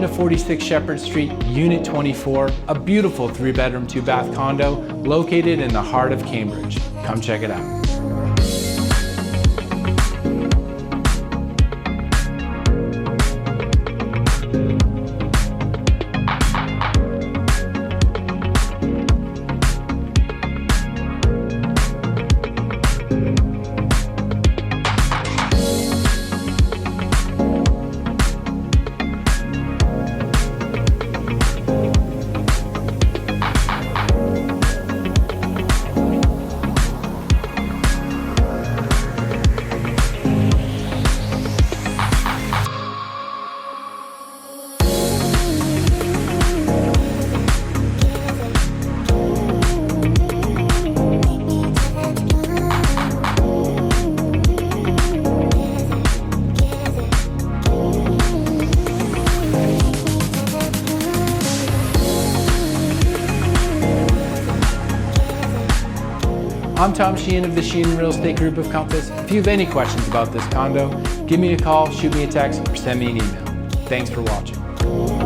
to 46 Shepard Street, Unit 24, a beautiful 3-bedroom, 2-bath condo located in the heart of Cambridge. Come check it out. I'm Tom Sheehan of the Sheehan Real Estate Group of Compass. If you have any questions about this condo, give me a call, shoot me a text, or send me an email. Thanks for watching.